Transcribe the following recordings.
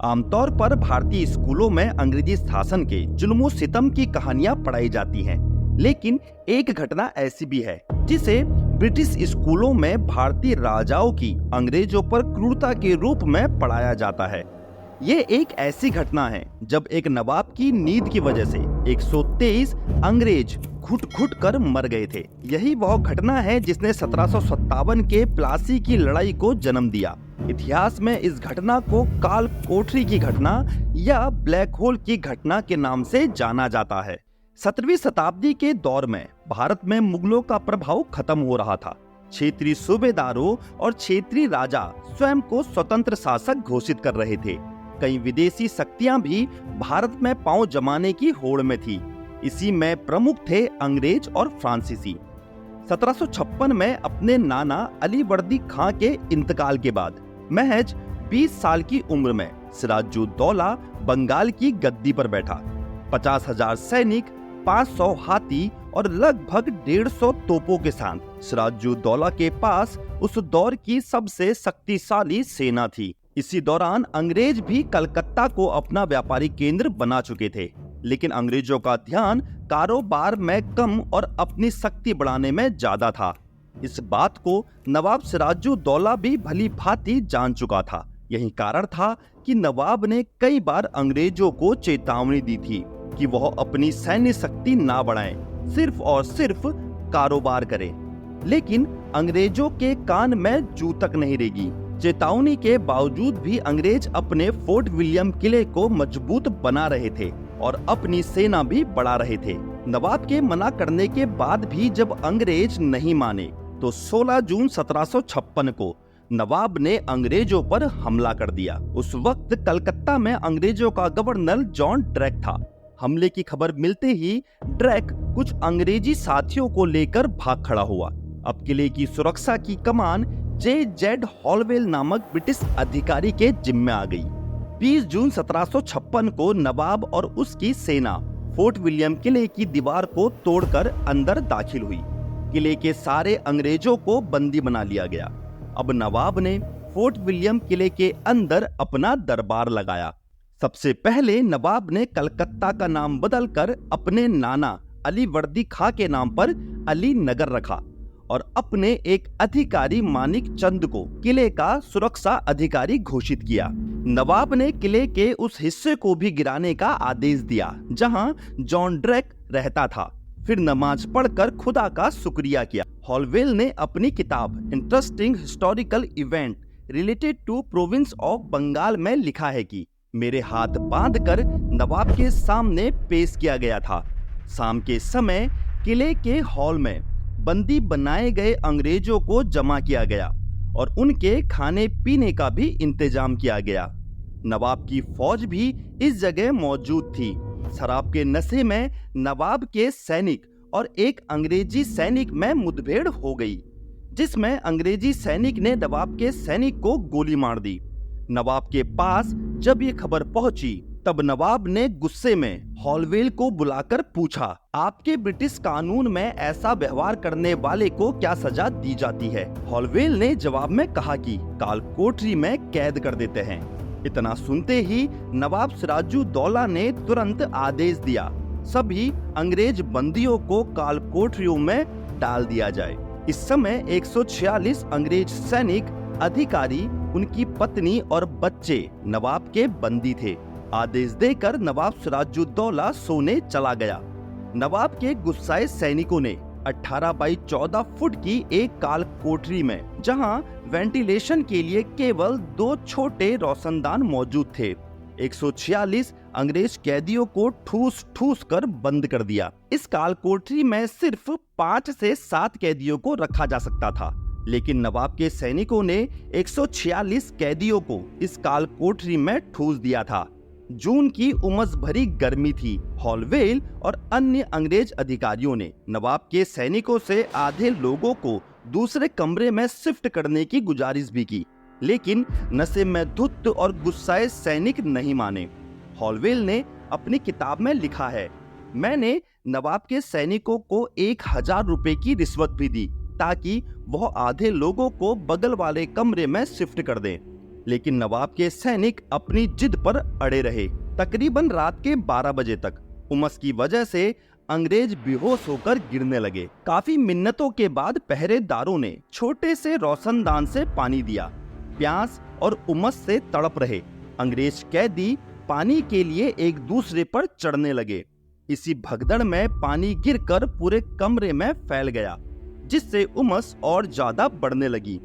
आमतौर पर भारतीय स्कूलों में अंग्रेजी शासन के जुल्म सितम की कहानियां पढ़ाई जाती हैं, लेकिन एक घटना ऐसी भी है जिसे ब्रिटिश स्कूलों में भारतीय राजाओं की अंग्रेजों पर क्रूरता के रूप में पढ़ाया जाता है। ये एक ऐसी घटना है जब एक नवाब की नींद की वजह से 123 अंग्रेज घुट घुट कर मर गए थे। यही वह घटना है जिसने 1757 के प्लासी की लड़ाई को जन्म दिया। इतिहास में इस घटना को काल कोठरी की घटना या ब्लैक होल की घटना के नाम से जाना जाता है। 17वीं शताब्दी के दौर में भारत में मुगलों का प्रभाव खत्म हो रहा था। क्षेत्रीय सूबेदारों और क्षेत्रीय राजा स्वयं को स्वतंत्र शासक घोषित कर रहे थे। कई विदेशी शक्तियां भी भारत में पांव जमाने की होड़ में थी। इसी में प्रमुख थे अंग्रेज और फ्रांसीसी। 1756 में अपने नाना अली वर्दी खां के इंतकाल के बाद महज 20 साल की उम्र में सिराजुद्दौला बंगाल की गद्दी पर बैठा। 50,000 सैनिक, 500 हाथी और लगभग 150 तोपों के साथ सिराजुद्दौला के पास उस दौर की सबसे शक्तिशाली सेना थी। इसी दौरान अंग्रेज भी कलकत्ता को अपना व्यापारिक केंद्र बना चुके थे, लेकिन अंग्रेजों का ध्यान कारोबार में कम और अपनी शक्ति बढ़ाने में ज्यादा था। इस बात को नवाब सिराजुद्दौला भी भली भांति जान चुका था। यही कारण था कि नवाब ने कई बार अंग्रेजों को चेतावनी दी थी कि वह अपनी सैन्य शक्ति ना बढ़ाएं, सिर्फ और सिर्फ कारोबार करें। लेकिन अंग्रेजों के कान में जू तक नहीं रेगी। चेतावनी के बावजूद भी अंग्रेज अपने फोर्ट विलियम किले को मजबूत बना रहे थे और अपनी सेना भी बढ़ा रहे थे। नवाब के मना करने के बाद भी जब अंग्रेज नहीं माने तो 16 जून 1756 को नवाब ने अंग्रेजों पर हमला कर दिया। उस वक्त कलकत्ता में अंग्रेजों का गवर्नर जॉन ड्रैक था। हमले की खबर मिलते ही ड्रैक कुछ अंग्रेजी साथियों को लेकर भाग खड़ा हुआ। अब किले की सुरक्षा की कमान J.Z. हॉलवेल नामक ब्रिटिश अधिकारी के जिम्मे आ गई। 20 जून 1756 को नवाब और उसकी सेना फोर्ट विलियम किले की दीवार को तोड़कर अंदर दाखिल हुई। किले के सारे अंग्रेजों को बंदी बना लिया गया। अब नवाब ने फोर्ट विलियम किले के अंदर अपना दरबार लगाया। सबसे पहले नवाब ने कलकत्ता का नाम बदलकर अपने नाना अली वर्दी खां के नाम पर अली नगर रखा और अपने एक अधिकारी मानिक चंद को किले का सुरक्षा अधिकारी घोषित किया। नवाब ने किले के उस हिस्से को भी गिराने का आदेश दिया जहां जॉन ड्रैक रहता था। फिर नमाज पढ़कर खुदा का शुक्रिया किया। हॉलवेल ने अपनी किताब interesting historical event related to province of Bengal में लिखा है कि मेरे हाथ बांधकर नवाब के सामने पेश किया गया था। शाम के समय किले के हॉल में बंदी बनाए गए अंग्रेजों को जमा किया गया और उनके खाने पीने का भी इंतजाम किया गया। नवाब की फौज भी इस जगह मौजूद थी। शराब के नशे में नवाब के सैनिक और एक अंग्रेजी सैनिक में मुठभेड़ हो गई, जिसमें अंग्रेजी सैनिक ने नवाब के सैनिक को गोली मार दी। नवाब के पास जब ये खबर पहुंची तब नवाब ने गुस्से में हॉलवेल को बुलाकर पूछा, आपके ब्रिटिश कानून में ऐसा व्यवहार करने वाले को क्या सजा दी जाती है? हॉलवेल ने जवाब में कहा कि काल कोठरी में कैद कर देते हैं। इतना सुनते ही नवाब सिराजुद्दौला ने तुरंत आदेश दिया, सभी अंग्रेज बंदियों को काल कोठरियों में डाल दिया जाए। इस समय 146 अंग्रेज सैनिक, अधिकारी, उनकी पत्नी और बच्चे नवाब के बंदी थे। आदेश देकर नवाब सिराजुद्दौला सोने चला गया। नवाब के गुस्साए सैनिकों ने 18 बाई 14 फुट की एक काल कोठरी में, जहां वेंटिलेशन के लिए केवल 2 छोटे रोशनदान मौजूद थे, 146 अंग्रेज कैदियों को ठूस ठूस कर बंद कर दिया। इस काल कोठरी में सिर्फ 5 से 7 कैदियों को रखा जा सकता था, लेकिन नवाब के सैनिकों ने 146 कैदियों को इस काल कोठरी में ठूस दिया था। जून की उमस भरी गर्मी थी। हॉलवेल और अन्य अंग्रेज अधिकारियों ने नवाब के सैनिकों से आधे लोगों को दूसरे कमरे में शिफ्ट करने की गुजारिश भी की, लेकिन नशे में धुत और गुस्साए सैनिक नहीं माने। हॉलवेल ने अपनी किताब में लिखा है, मैंने नवाब के सैनिकों को 1000 रुपए की रिश्वत भी दी ताकि वह आधे लोगों को बगल वाले कमरे में शिफ्ट कर दें, लेकिन नवाब के सैनिक अपनी जिद पर अड़े रहे। तकरीबन रात के 12 बजे तक उमस की वजह से अंग्रेज बेहोश होकर गिरने लगे। काफी मिन्नतों के बाद पहरेदारों ने छोटे से रोशनदान से पानी दिया। प्यास और उमस से तड़प रहे अंग्रेज कैदी पानी के लिए एक दूसरे पर चढ़ने लगे। इसी भगदड़ में पानी गिरकर पूरे कमरे में फैल गया, जिससे उमस और ज्यादा बढ़ने लगी।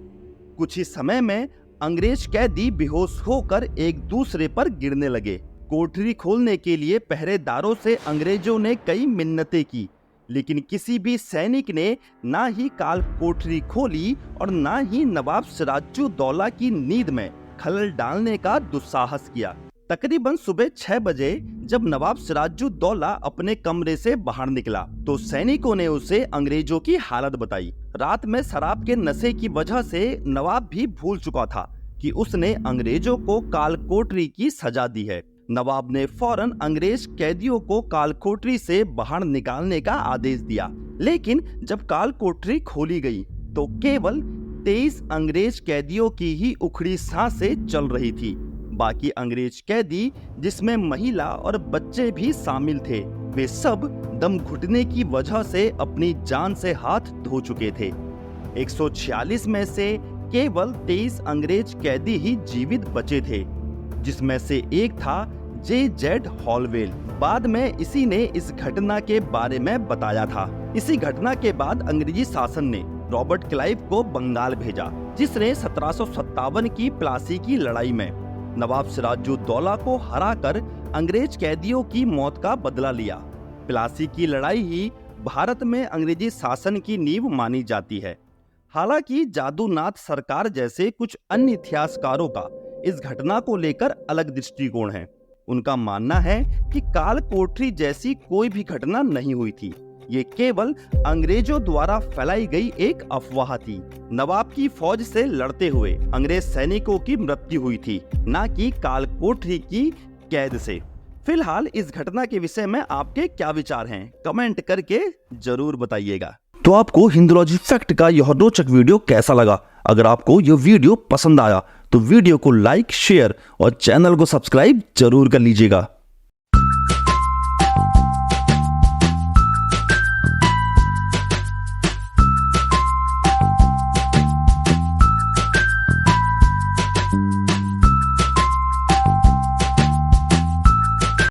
कुछ ही समय में अंग्रेज कैदी बेहोश होकर एक दूसरे पर गिरने लगे। कोठरी खोलने के लिए पहरेदारों से अंग्रेजों ने कई मिन्नतें की, लेकिन किसी भी सैनिक ने ना ही काल कोठरी खोली और ना ही नवाब सिराजुद्दौला की नींद में खलल डालने का दुस्साहस किया। तकरीबन सुबह 6 बजे जब नवाब सिराजुद्दौला अपने कमरे से बाहर निकला तो सैनिकों ने उसे अंग्रेजों की हालत बताई। रात में शराब के नशे की वजह से नवाब भी भूल चुका था कि उसने अंग्रेजों को कालकोठरी की सजा दी है। नवाब ने फौरन अंग्रेज कैदियों को कालकोठरी से बाहर निकालने का आदेश दिया, लेकिन जब कालकोठरी खोली गई तो केवल 23 अंग्रेज कैदियों की ही उखड़ी सांसें चल रही थी। बाकी अंग्रेज कैदी, जिसमें महिला और बच्चे भी शामिल थे, वे सब दम घुटने की वजह से अपनी जान से हाथ धो चुके थे। 146 में से केवल 23 अंग्रेज कैदी ही जीवित बचे थे, जिसमें से एक था J.Z. हॉलवेल। बाद में इसी ने इस घटना के बारे में बताया था। इसी घटना के बाद अंग्रेजी शासन ने रॉबर्ट क्लाइव को बंगाल भेजा, जिसने 1757 की प्लासी की लड़ाई में नवाब सिराजुद्दौला को हराकर अंग्रेज कैदियों की मौत का बदला लिया। प्लासी की लड़ाई ही भारत में अंग्रेजी शासन की नींव मानी जाती है। हालांकि जादूनाथ सरकार जैसे कुछ अन्य इतिहासकारों का इस घटना को लेकर अलग दृष्टिकोण है। उनका मानना है कि कालकोठरी जैसी कोई भी घटना नहीं हुई थी, ये केवल अंग्रेजों द्वारा फैलाई गई एक अफवाह थी। नवाब की फौज से लड़ते हुए अंग्रेज सैनिकों की मृत्यु हुई थी, ना कि कालकोठरी की कैद से। फिलहाल इस घटना के विषय में आपके क्या विचार हैं, कमेंट करके जरूर बताइएगा। तो आपको हिंदुलॉजी फैक्ट का यह रोचक वीडियो कैसा लगा? अगर आपको यह वीडियो पसंद आया तो वीडियो को लाइक, शेयर और चैनल को सब्सक्राइब जरूर कर लीजिएगा।